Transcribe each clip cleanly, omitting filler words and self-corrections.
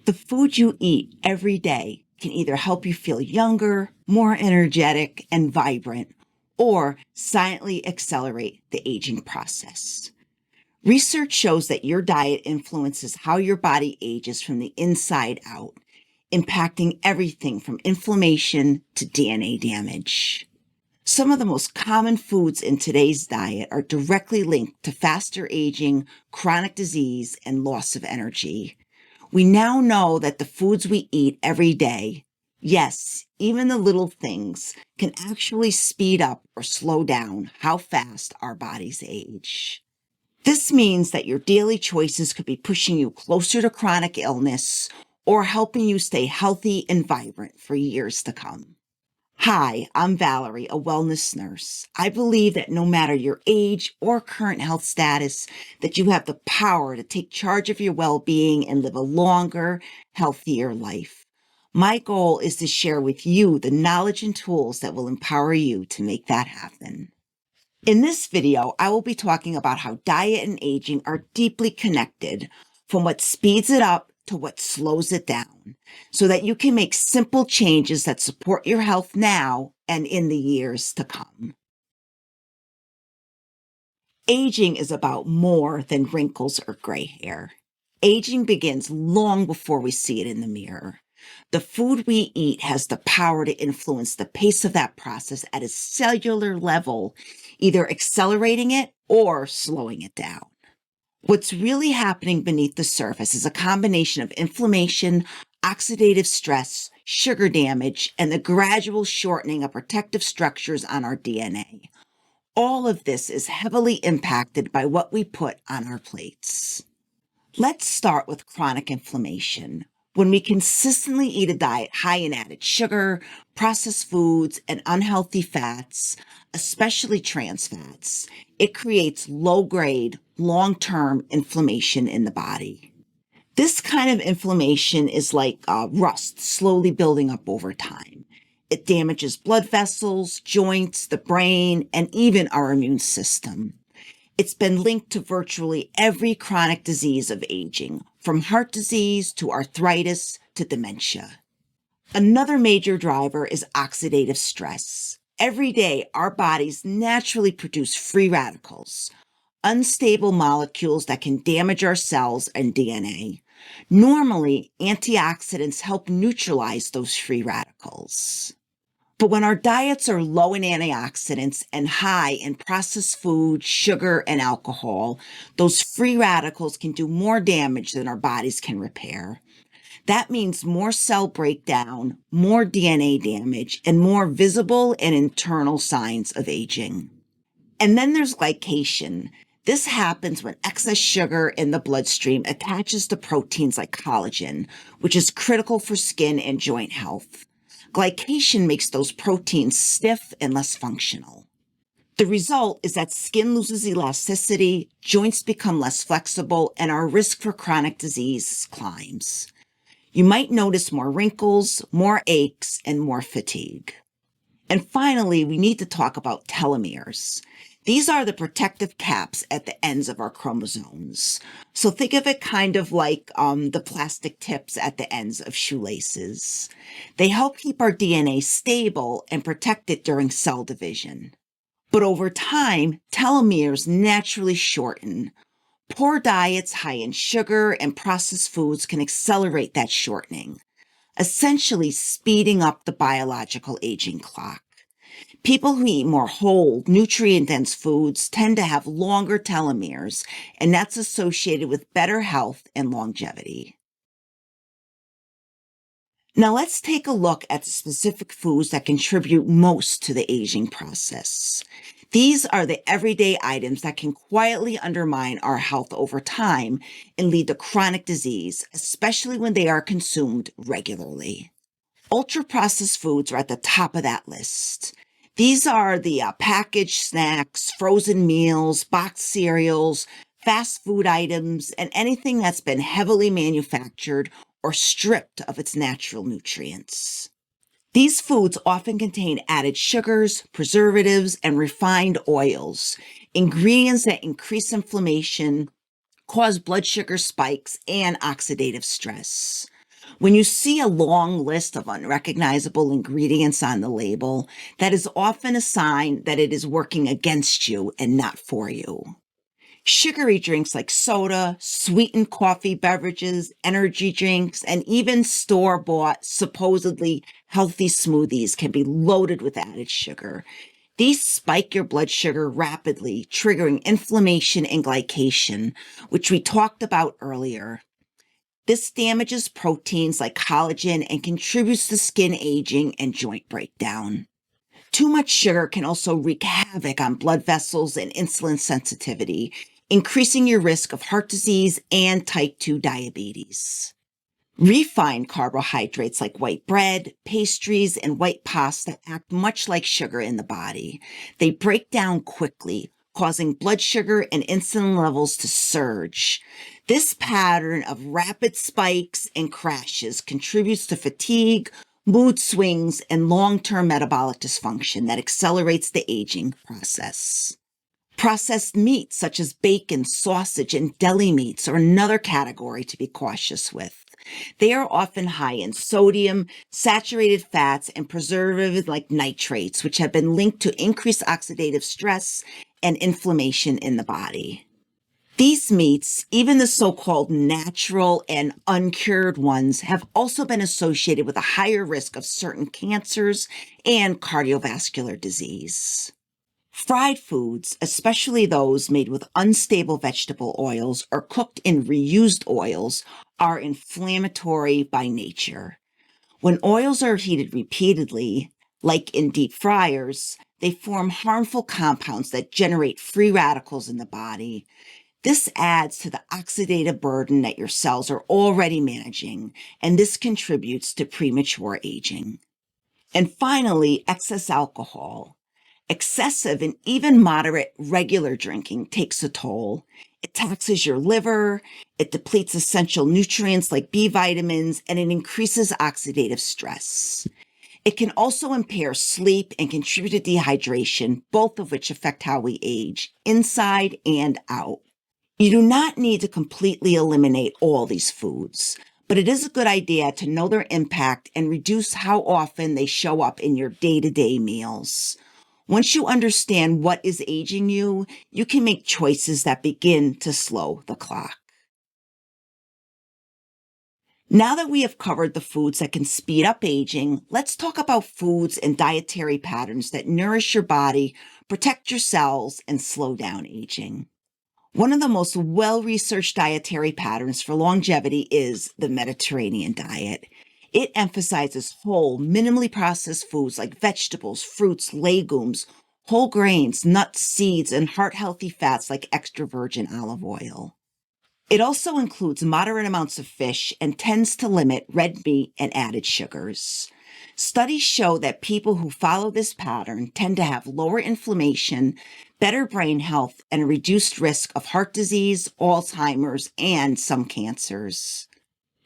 The food you eat every day can either help you feel younger, more energetic, and vibrant, or silently accelerate the aging process. Research shows that your diet influences how your body ages from the inside out, impacting everything from inflammation to DNA damage. Some of the most common foods in today's diet are directly linked to faster aging, chronic disease, and loss of energy. We now know that the foods we eat every day, yes, even the little things, can actually speed up or slow down how fast our bodies age. This means that your daily choices could be pushing you closer to chronic illness or helping you stay healthy and vibrant for years to come. Hi, I'm Valerie, a wellness nurse. I believe that no matter your age or current health status, that you have the power to take charge of your well-being and live a longer, healthier life. My goal is to share with you the knowledge and tools that will empower you to make that happen. In this video, I will be talking about how diet and aging are deeply connected, from what speeds it up to what slows it down, so that you can make simple changes that support your health now and in the years to come. Aging is about more than wrinkles or gray hair. Aging begins long before we see it in the mirror. The food we eat has the power to influence the pace of that process at a cellular level, either accelerating it or slowing it down. What's really happening beneath the surface is a combination of inflammation, oxidative stress, sugar damage, and the gradual shortening of protective structures on our DNA. All of this is heavily impacted by what we put on our plates. Let's start with chronic inflammation. When we consistently eat a diet high in added sugar, processed foods, and unhealthy fats, especially trans fats, it creates low-grade, long-term inflammation in the body. This kind of inflammation is like rust slowly building up over time. It damages blood vessels, joints, the brain, and even our immune system. It's been linked to virtually every chronic disease of aging, from heart disease to arthritis to dementia. Another major driver is oxidative stress. Every day, our bodies naturally produce free radicals, unstable molecules that can damage our cells and DNA. Normally, antioxidants help neutralize those free radicals. But when our diets are low in antioxidants and high in processed food, sugar, and alcohol, those free radicals can do more damage than our bodies can repair. That means more cell breakdown, more DNA damage, and more visible and internal signs of aging. And then there's glycation. This happens when excess sugar in the bloodstream attaches to proteins like collagen, which is critical for skin and joint health. Glycation makes those proteins stiff and less functional. The result is that skin loses elasticity, joints become less flexible, and our risk for chronic disease climbs. You might notice more wrinkles, more aches, and more fatigue. And finally, we need to talk about telomeres. These are the protective caps at the ends of our chromosomes. So think of it kind of like the plastic tips at the ends of shoelaces. They help keep our DNA stable and protect it during cell division. But over time, telomeres naturally shorten. Poor diets high in sugar and processed foods can accelerate that shortening, essentially speeding up the biological aging clock. People who eat more whole, nutrient-dense foods tend to have longer telomeres, and that's associated with better health and longevity. Now let's take a look at the specific foods that contribute most to the aging process. These are the everyday items that can quietly undermine our health over time and lead to chronic disease, especially when they are consumed regularly. Ultra-processed foods are at the top of that list. These are the packaged snacks, frozen meals, boxed cereals, fast food items, and anything that's been heavily manufactured or stripped of its natural nutrients. These foods often contain added sugars, preservatives, and refined oils, ingredients that increase inflammation, cause blood sugar spikes, and oxidative stress. When you see a long list of unrecognizable ingredients on the label, that is often a sign that it is working against you and not for you. Sugary drinks like soda, sweetened coffee beverages, energy drinks, and even store-bought, supposedly healthy smoothies can be loaded with added sugar. These spike your blood sugar rapidly, triggering inflammation and glycation, which we talked about earlier. This damages proteins like collagen and contributes to skin aging and joint breakdown. Too much sugar can also wreak havoc on blood vessels and insulin sensitivity, increasing your risk of heart disease and type 2 diabetes. Refined carbohydrates like white bread, pastries, and white pasta act much like sugar in the body. They break down quickly, causing blood sugar and insulin levels to surge. This pattern of rapid spikes and crashes contributes to fatigue, mood swings, and long-term metabolic dysfunction that accelerates the aging process. Processed meats such as bacon, sausage, and deli meats are another category to be cautious with. They are often high in sodium, saturated fats, and preservatives like nitrates, which have been linked to increased oxidative stress and inflammation in the body. These meats, even the so-called natural and uncured ones, have also been associated with a higher risk of certain cancers and cardiovascular disease. Fried foods, especially those made with unstable vegetable oils or cooked in reused oils, are inflammatory by nature. When oils are heated repeatedly, like in deep fryers, they form harmful compounds that generate free radicals in the body. This adds to the oxidative burden that your cells are already managing, and this contributes to premature aging. And finally, excess alcohol. Excessive and even moderate regular drinking takes a toll. It taxes your liver, it depletes essential nutrients like B vitamins, and it increases oxidative stress. It can also impair sleep and contribute to dehydration, both of which affect how we age, inside and out. You do not need to completely eliminate all these foods, but it is a good idea to know their impact and reduce how often they show up in your day-to-day meals. Once you understand what is aging you, you can make choices that begin to slow the clock. Now that we have covered the foods that can speed up aging, let's talk about foods and dietary patterns that nourish your body, protect your cells, and slow down aging. One of the most well-researched dietary patterns for longevity is the Mediterranean diet. It emphasizes whole, minimally processed foods like vegetables, fruits, legumes, whole grains, nuts, seeds, and heart-healthy fats like extra virgin olive oil. It also includes moderate amounts of fish and tends to limit red meat and added sugars. Studies show that people who follow this pattern tend to have lower inflammation, better brain health, and a reduced risk of heart disease, Alzheimer's, and some cancers.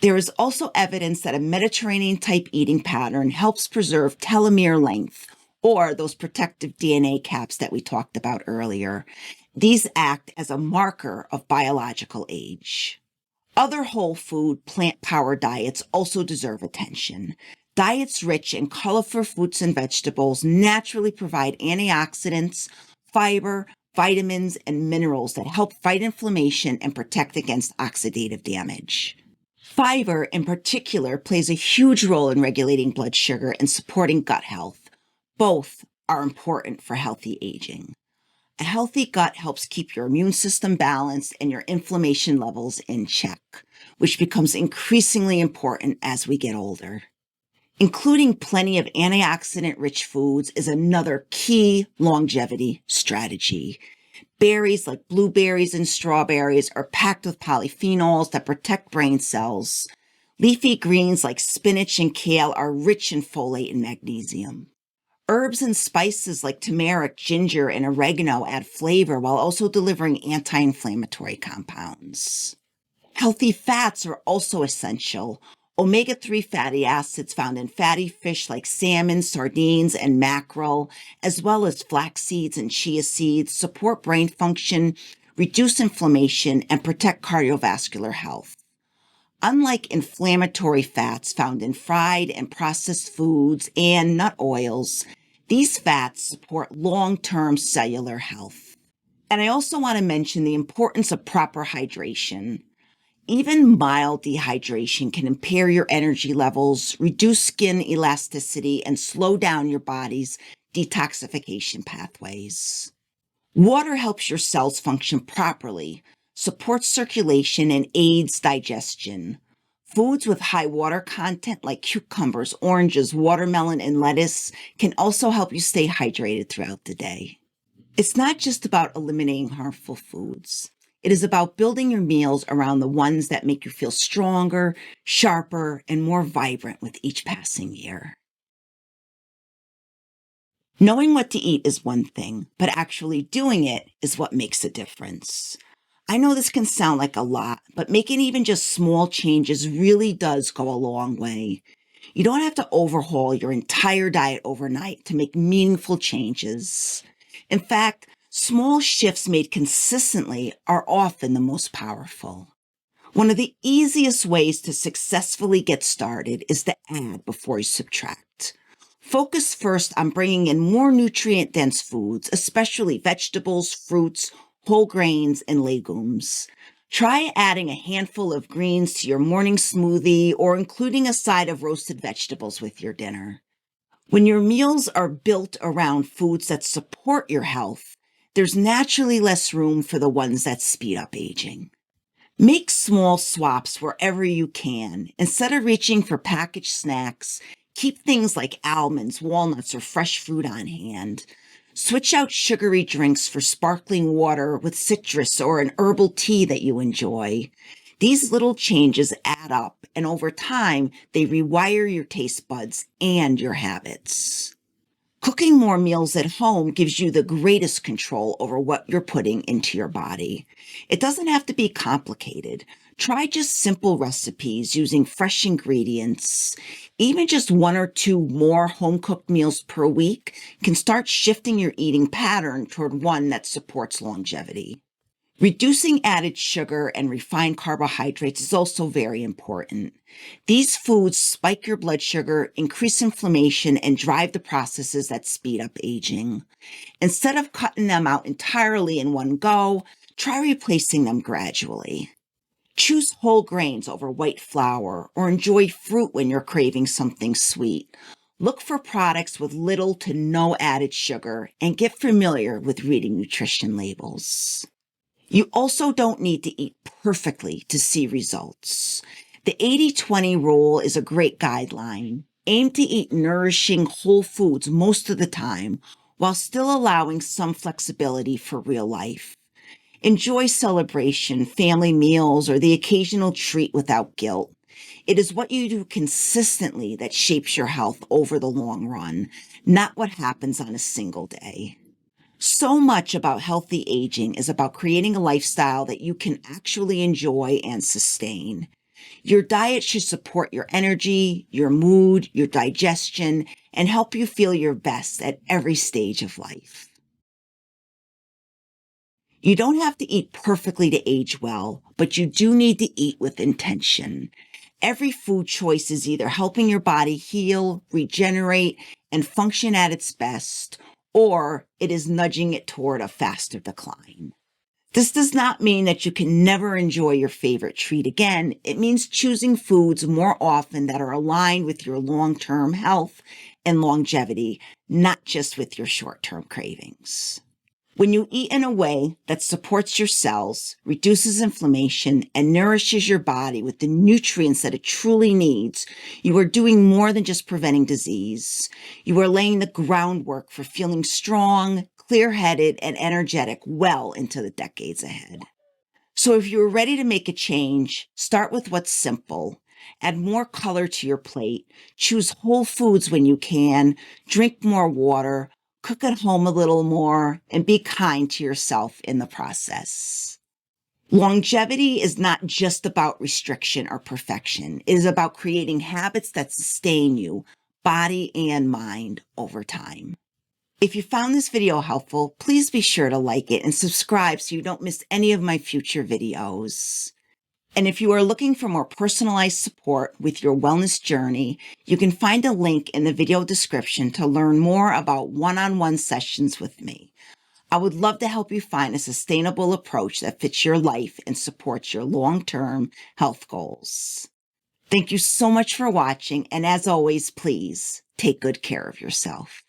There is also evidence that a Mediterranean-type eating pattern helps preserve telomere length, or those protective DNA caps that we talked about earlier. These act as a marker of biological age. Other whole food, plant-powered diets also deserve attention. Diets rich in colorful fruits and vegetables naturally provide antioxidants, fiber, vitamins, and minerals that help fight inflammation and protect against oxidative damage. Fiber, in particular, plays a huge role in regulating blood sugar and supporting gut health. Both are important for healthy aging. A healthy gut helps keep your immune system balanced and your inflammation levels in check, which becomes increasingly important as we get older. Including plenty of antioxidant-rich foods is another key longevity strategy. Berries like blueberries and strawberries are packed with polyphenols that protect brain cells. Leafy greens like spinach and kale are rich in folate and magnesium. Herbs and spices like turmeric, ginger, and oregano add flavor while also delivering anti-inflammatory compounds. Healthy fats are also essential. Omega-3 fatty acids found in fatty fish like salmon, sardines, and mackerel, as well as flax seeds and chia seeds, support brain function, reduce inflammation, and protect cardiovascular health. Unlike inflammatory fats found in fried and processed foods and nut oils, these fats support long-term cellular health. And I also want to mention the importance of proper hydration. Even mild dehydration can impair your energy levels, reduce skin elasticity, and slow down your body's detoxification pathways. Water helps your cells function properly, supports circulation, and aids digestion. Foods with high water content like cucumbers, oranges, watermelon, and lettuce can also help you stay hydrated throughout the day. It's not just about eliminating harmful foods. It is about building your meals around the ones that make you feel stronger, sharper, and more vibrant with each passing year. Knowing what to eat is one thing, but actually doing it is what makes a difference. I know this can sound like a lot, but making even just small changes really does go a long way. You don't have to overhaul your entire diet overnight to make meaningful changes. In fact, small shifts made consistently are often the most powerful. One of the easiest ways to successfully get started is to add before you subtract. Focus first on bringing in more nutrient-dense foods, especially vegetables, fruits, whole grains, and legumes. Try adding a handful of greens to your morning smoothie or including a side of roasted vegetables with your dinner. When your meals are built around foods that support your health, there's naturally less room for the ones that speed up aging. Make small swaps wherever you can. Instead of reaching for packaged snacks, keep things like almonds, walnuts, or fresh fruit on hand. Switch out sugary drinks for sparkling water with citrus or an herbal tea that you enjoy. These little changes add up, and over time, they rewire your taste buds and your habits. Cooking more meals at home gives you the greatest control over what you're putting into your body. It doesn't have to be complicated. Try just simple recipes using fresh ingredients. Even just one or two more home-cooked meals per week can start shifting your eating pattern toward one that supports longevity. Reducing added sugar and refined carbohydrates is also very important. These foods spike your blood sugar, increase inflammation, and drive the processes that speed up aging. Instead of cutting them out entirely in one go, try replacing them gradually. Choose whole grains over white flour, or enjoy fruit when you're craving something sweet. Look for products with little to no added sugar, and get familiar with reading nutrition labels. You also don't need to eat perfectly to see results. The 80-20 rule is a great guideline. Aim to eat nourishing whole foods most of the time while still allowing some flexibility for real life. Enjoy celebration, family meals, or the occasional treat without guilt. It is what you do consistently that shapes your health over the long run, not what happens on a single day. So much about healthy aging is about creating a lifestyle that you can actually enjoy and sustain. Your diet should support your energy, your mood, your digestion, and help you feel your best at every stage of life. You don't have to eat perfectly to age well, but you do need to eat with intention. Every food choice is either helping your body heal, regenerate, and function at its best, or it is nudging it toward a faster decline. This does not mean that you can never enjoy your favorite treat again. It means choosing foods more often that are aligned with your long-term health and longevity, not just with your short-term cravings. When you eat in a way that supports your cells, reduces inflammation, and nourishes your body with the nutrients that it truly needs, you are doing more than just preventing disease. You are laying the groundwork for feeling strong, clear-headed, and energetic well into the decades ahead. So if you're ready to make a change, start with what's simple. Add more color to your plate. Choose whole foods when you can. Drink more water. Cook at home a little more, and be kind to yourself in the process. Longevity is not just about restriction or perfection. It is about creating habits that sustain you, body and mind, over time. If you found this video helpful, please be sure to like it and subscribe so you don't miss any of my future videos. And if you are looking for more personalized support with your wellness journey, you can find a link in the video description to learn more about one-on-one sessions with me. I would love to help you find a sustainable approach that fits your life and supports your long-term health goals. Thank you so much for watching, and as always, please take good care of yourself.